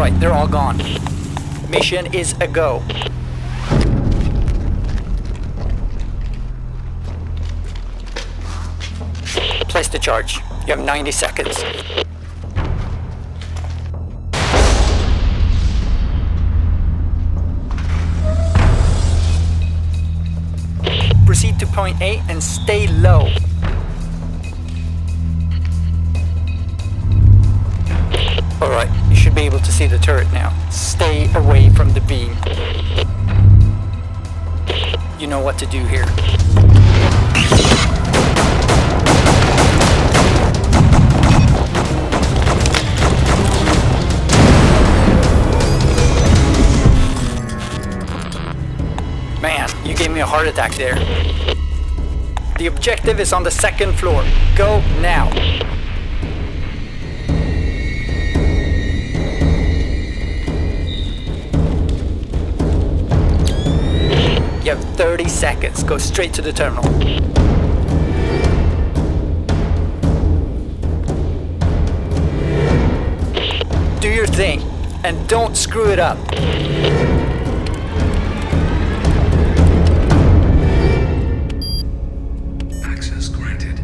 Alright, they're all gone. Mission is a go. Place the charge. You have 90 seconds. Proceed to point A and stay low. Alright, you should be able to see the turret now. Stay away from the beam. You know what to do here. Man, you gave me a heart attack there. The objective is on the second floor. Go now. You have 30 seconds. Go straight to the terminal. Do your thing and don't screw it up. Access granted.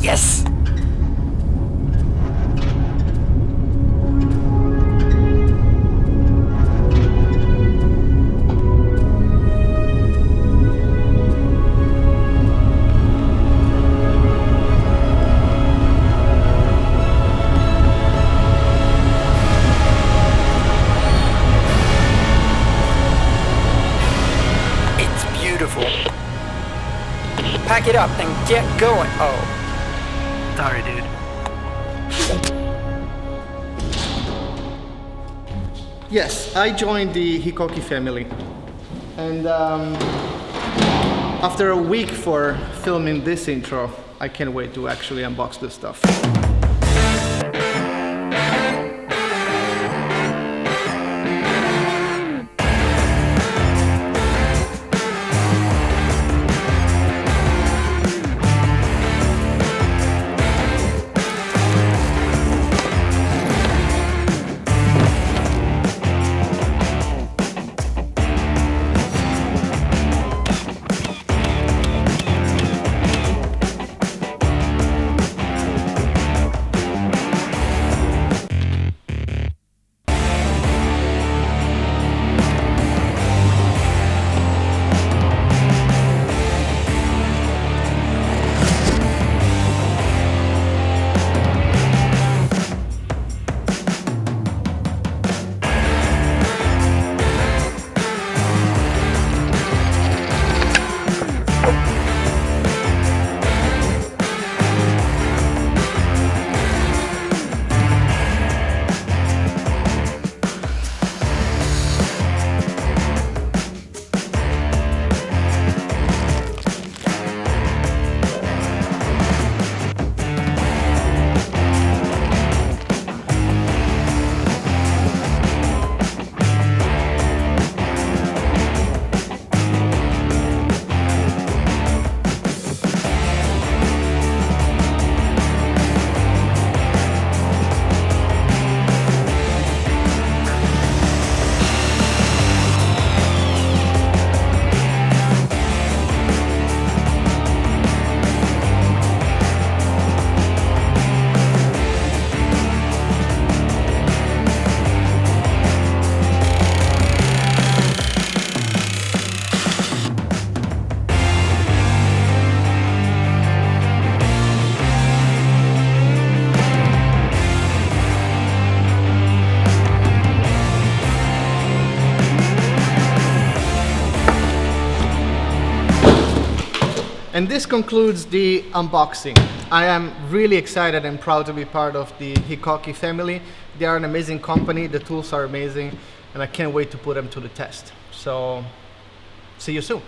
Yes! Pack it up and get going. Oh. Sorry, dude. Yes, I joined the HiKOKI family. And after a week for filming this intro, I can't wait to actually unbox this stuff. And this concludes the unboxing. I am really excited and proud to be part of the HiKOKI family. They are an amazing company, the tools are amazing, and I can't wait to put them to the test. So, see you soon.